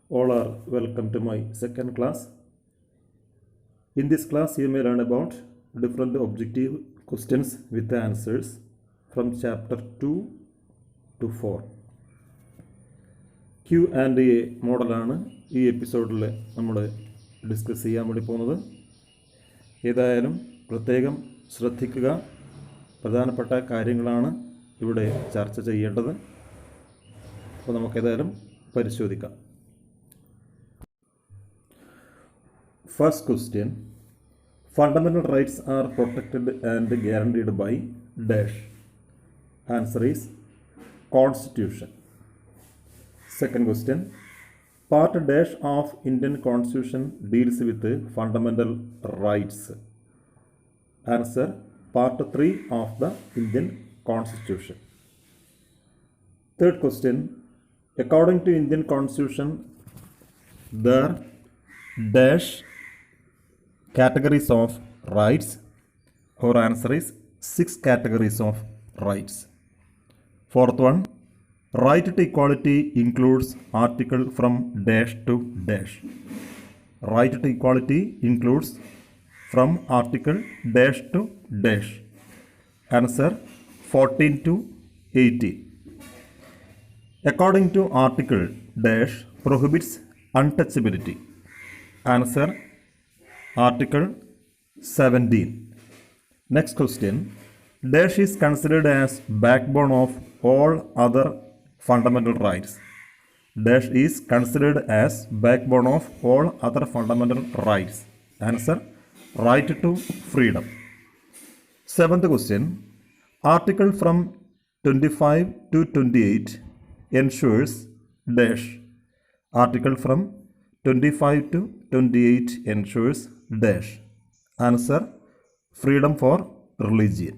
All are welcome to my second class. In this class, you may learn about different objective questions with the answers from chapter 2 to 4. Q&A മോഡലാണ് ഈ എപ്പിസോഡിൽ നമ്മൾ discuss ചെയ്യാൻ വേണ്ടി പോകുന്നത്. ഏതായാലും പ്രത്യേകം ശ്രദ്ധിക്കുക, പ്രധാനപ്പെട്ട കാര്യങ്ങളാണ് ഇവിടെ ചർച്ച ചെയ്യേണ്ടത്. അപ്പോൾ നമുക്കേതായാലും പരിശോധിക്കാം. First question, fundamental rights are protected and guaranteed by dash. Answer is Constitution. Second question, part dash of Indian Constitution deals with fundamental rights. Answer, part 3 of the Indian Constitution. Third question, according to Indian Constitution, there dash categories of rights. Our answer is 6 categories of rights. Fourth one, right to equality includes article from dash to dash. Right to equality includes from article dash to dash. Answer 14 to 18. According to article dash prohibits untouchability. Answer Article 17. Next question, dash is considered as backbone of all other fundamental rights. Dash is considered as backbone of all other fundamental rights. Answer, right to freedom. Seventh question, article from 25 to 28 ensures dash. Article from 25 to 28 ensures dash. Answer, freedom for religion.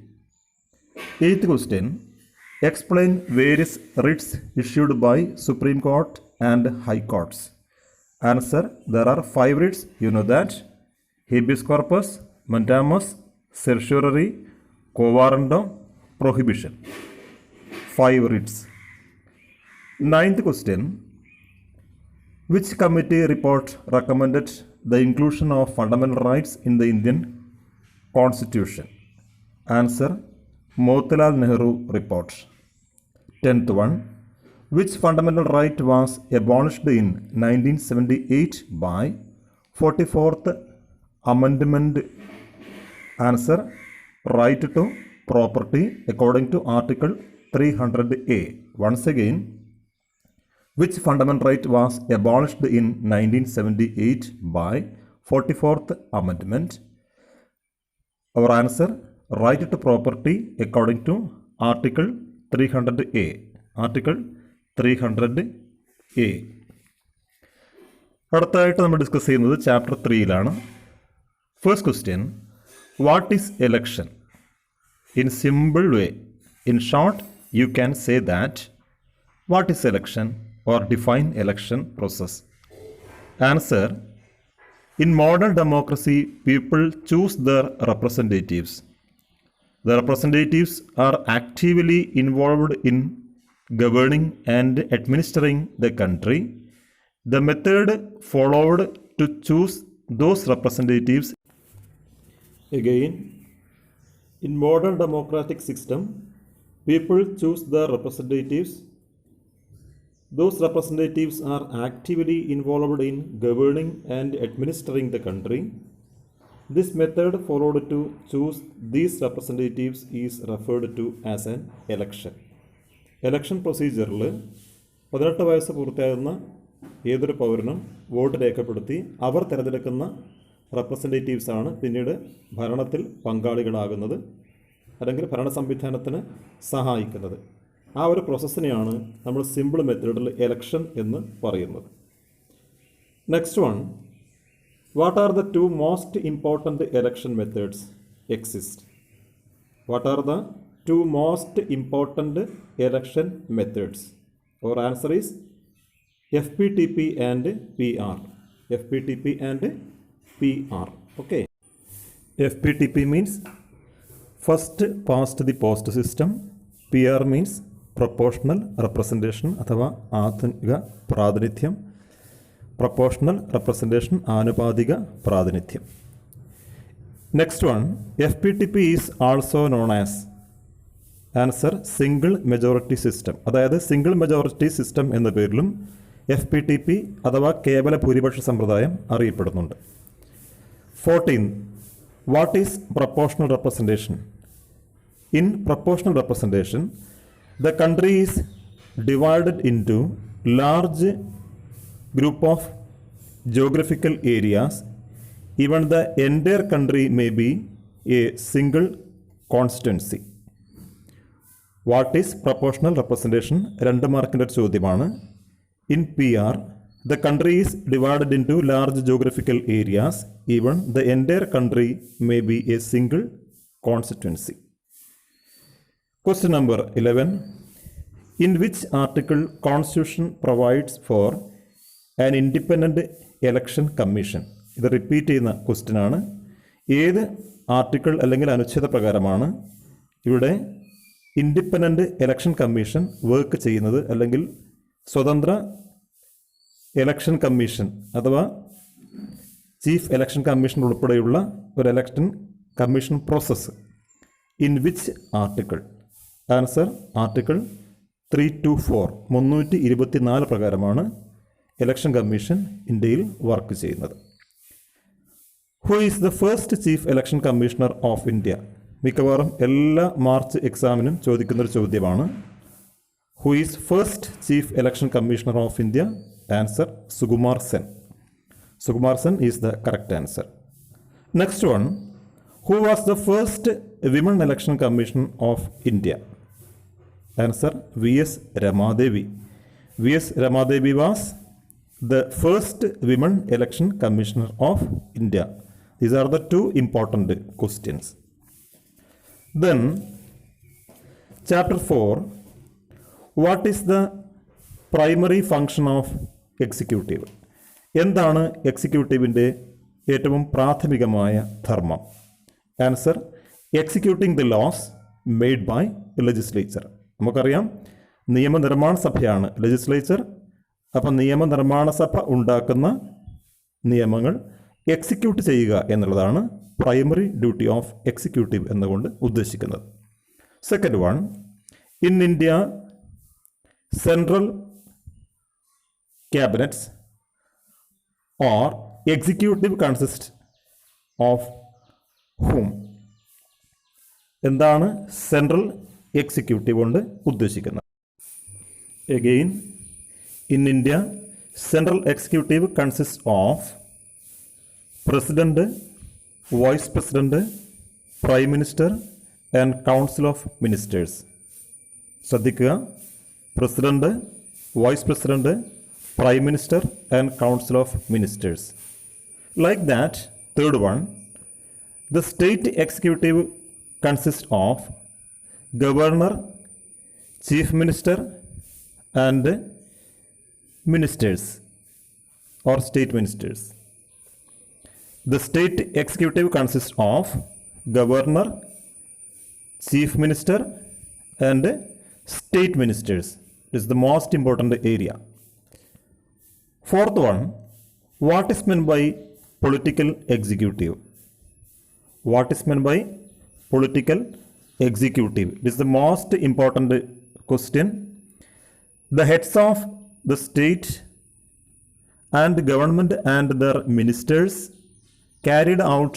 Eighth question, explain various writs issued by Supreme Court and High Courts. Answer, there are 5 writs, you know that: habeas corpus, mandamus, certiorari, quo warranto, prohibition. 5 writs. Ninth question, which committee report recommended the inclusion of fundamental rights in the Indian Constitution? Answer, Motilal Nehru report. 10th one, which fundamental right was abolished in 1978 by 44th Amendment? Answer, right to property according to Article 300A. Once again, which fundamental right was abolished in 1978 by 44th Amendment? Our answer, right to property according to Article 300A. Article 300A. അടുത്തതായിട്ട് നമ്മൾ discuss ചെയ്യുന്നത് chapter 3യിലാണ്. First question, what is election? In simple way, in short, you can say that what is election or define election process. Answer, in modern democracy, people choose their representatives. The representatives are actively involved in governing and administering the country. The method followed to choose those representatives. Again, in modern democratic system, people choose their representatives. Those representatives are actively involved in governing and administering the country. This method followed to choose these representatives is referred to as an election. Election procedure-ൽ 18 വയസ്സ് പൂർത്തിയാകുന്ന ഏതൊരു പൗരനും vote രേഖപ്പെടുത്തി അവർ തിരഞ്ഞെടുക്കുന്ന representatives ആണ് പിന്നീട് ഭരണത്തിൽ പങ്കാളികളാകുന്നത്, അല്ലെങ്കിൽ ഭരണ സംവിധാനത്തിന് സഹായിക്കുന്നത്. ആ ഒരു പ്രോസസ്സിനെയാണ് നമ്മൾ സിമ്പിൾ മെത്തേഡിൽ എലക്ഷൻ എന്ന് പറയുന്നത്. Next one, what are the 2 most important election methods exist? What are the 2 most important election methods? Our answer is FPTP and PR. FPTP and PR. Okay, FPTP means first past the post system. PR means proportional representation അഥവാ ആധുനിക പ്രാതിനിധ്യം. Proportional representation, ആനുപാതിക പ്രാതിനിധ്യം. Next one, FPTP is also known as. Answer single majority system. അതായത് single majority system എന്ന പേരിലും FPTP അഥവാ കേവല ഭൂരിപക്ഷ സമ്പ്രദായം അറിയപ്പെടുന്നുണ്ട്. 14. What is proportional representation? In proportional representation, the country is divided into large group of geographical areas. Even the entire country may be a single constituency. What is proportional representation? 2 മാർക്കിൻ്റെ ഒരു ചോദ്യമാണ്. In PR, the country is divided into large geographical areas. Even the entire country may be a single constituency. Question number 11. In which article Constitution provides for an independent election commission? ഇത് repeat ചെയ്യുന്ന question ആണ്. ഏത് article അല്ലെങ്കിൽ അനുച്ഛേദ പ്രകാരമാണ് ഇവിടെ independent election commission work ചെയ്യുന്നത്, അല്ലെങ്കിൽ സ്വതന്ത്ര ഇലക്ഷൻ കമ്മീഷൻ അഥവാ ചീഫ് ഇലക്ഷൻ കമ്മീഷൻ ഉൾപ്പെടെയുള്ള ഒരു election commission process? In which article? Answer article 324 324 പ്രകാരമാണ് ഇലക്ഷൻ കമ്മീഷൻ ഇന്ത്യയിൽ വർക്ക് ചെയ്യുന്നത്. Who is the first chief election commissioner of India? മിക്കവാറും എല്ലാ മാർച്ച് എക്സാമിനും ചോദിക്കുന്നൊരു ചോദ്യമാണ്. Who is first chief election commissioner of India? Answer Sukumar Sen. Sukumar Sen is the correct answer. Next one, who was the first women election commission of India? Answer VS Ramadevi. VS Ramadevi was the first women election commissioner of India. These are the 2 important questions. Then chapter 4, what is the primary function of executive? എന്താണ് എക്സിക്യൂട്ടീവിൻ്റെ ഏറ്റവും പ്രാഥമികമായ ധർമ്മം? Answer executing the laws made by legislature. നമുക്കറിയാം നിയമനിർമ്മാണ സഭയാണ് legislature. അപ്പം നിയമനിർമ്മാണ സഭ ഉണ്ടാക്കുന്ന നിയമങ്ങൾ എക്സിക്യൂട്ട് ചെയ്യുക എന്നുള്ളതാണ് പ്രൈമറി ഡ്യൂട്ടി ഓഫ് എക്സിക്യൂട്ടീവ് എന്നുകൊണ്ട് ഉദ്ദേശിക്കുന്നത്. Second one, in India central cabinets or executive consist of ഹൂം? എന്താണ് സെൻട്രൽ എക്സിക്യൂട്ടീവ് കൊണ്ട് ഉദ്ദേശിക്കുന്നത്? Again, in India, central executive consists of president, vice president, prime minister and council of ministers. ശ്രദ്ധിക്കുക, president, vice president, prime minister and council of ministers. Like that, third one, the state executive consists of governor, chief minister and ministers or state ministers. The state executive consists of governor, chief minister and state ministers. This is the most important area. Fourth one, what is meant by political executive? What is meant by political executive? This is the most important question. The heads of the state and government and their ministers carried out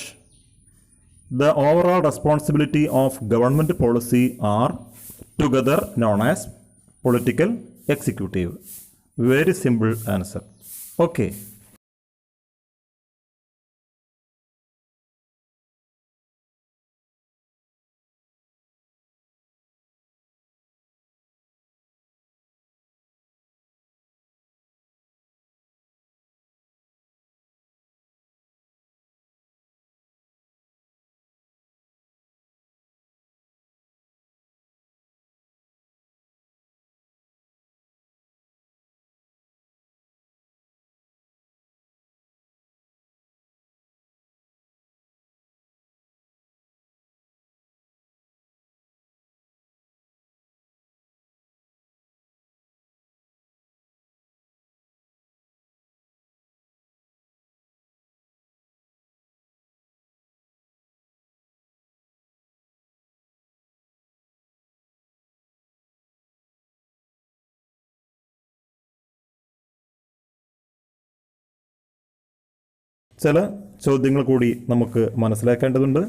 the overall responsibility of government policy are together known as political executive. Very simple answer. Okay. ചില ചോദ്യങ്ങൾ കൂടി നമുക്ക് മനസ്സിലാക്കേണ്ടതുണ്ട്.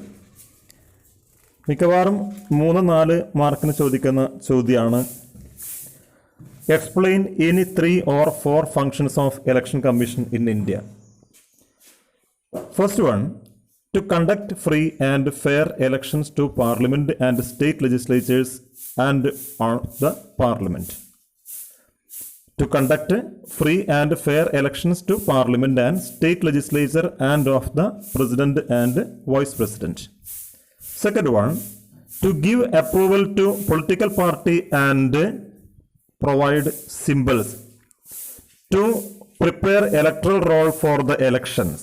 മിക്കവാറും 3-4 മാർക്കിന് ചോദിക്കുന്ന ചോദ്യമാണ്. Explain any 3 or 4 functions of election commission in India. First one, to conduct free and fair elections to parliament and state legislatures and on the parliament. To conduct free and fair elections to parliament and state legislature and of the president and vice president. Second one, to give approval to political party and provide symbols. To prepare electoral roll for the elections.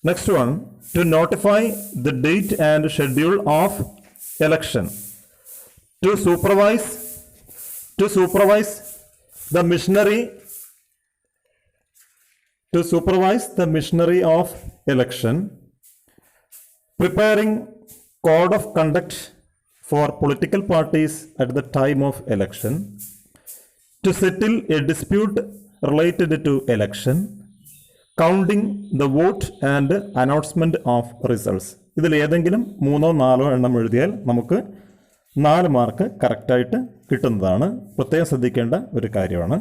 Next one, to notify the date and schedule of election. To supervise the machinery of election. Preparing code of conduct for political parties at the time of election. To settle a dispute related to election. Counting the vote and announcement of results. ഇതിൽ ഏതെങ്കിലും 3-4 എണ്ണം എഴുതിയാൽ നമുക്ക് 4 mark കറക്റ്റായിട്ട് കിട്ടുന്നതാണ്. പ്രത്യേകം ശ്രദ്ധിക്കേണ്ട ഒരു കാര്യമാണ്.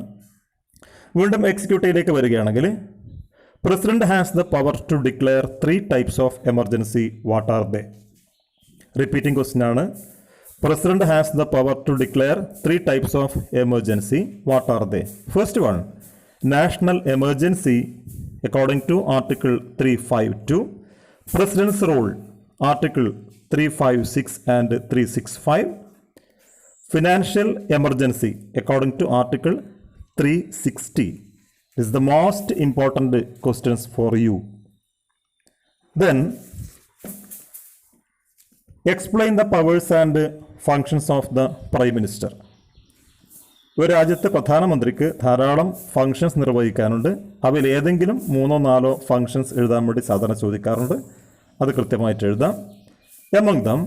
വീണ്ടും എക്സിക്യൂട്ടീവിലേക്ക് വരികയാണെങ്കിൽ, president has the power to declare 3 types of emergency. What are they? Repeating question ആണ്. President has the power to declare 3 types of emergency. What are they? First one, national emergency according to Article 352, President's Rule, Article 356 and 365, Financial Emergency, according to Article 360. This is the most important questions for you. Then, explain the powers and functions of the Prime Minister. ഒരു രാജ്യത്തെ പ്രധാനമന്ത്രിക്ക് ധാരാളം functions നിർവഹിക്കാനുണ്ട്. അവയിൽ ഏതെങ്കിലും 3-4 functions എഴുതാൻ വേണ്ടി സാധാരണ ചോദിക്കാറുണ്ട്. അത് കൃത്യമായിട്ട് എഴുതാം. Among them,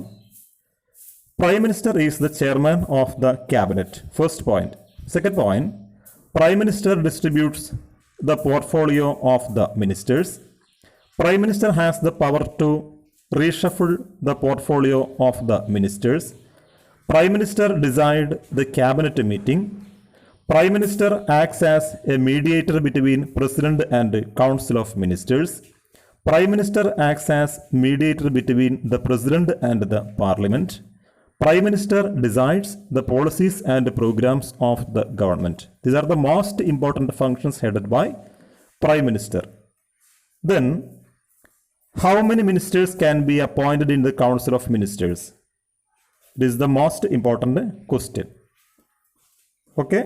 prime minister is the chairman of the cabinet. First point. Second point, prime minister distributes the portfolio of the ministers. Prime minister has the power to reshuffle the portfolio of the ministers. Prime Minister decide the cabinet meeting. Prime Minister acts as a mediator between President and Council of Ministers. Prime Minister acts as mediator between the President and the Parliament. Prime Minister decides the policies and programs of the government. These are the most important functions headed by Prime Minister. Then, how many ministers can be appointed in the Council of Ministers? This is the most important question. Okay.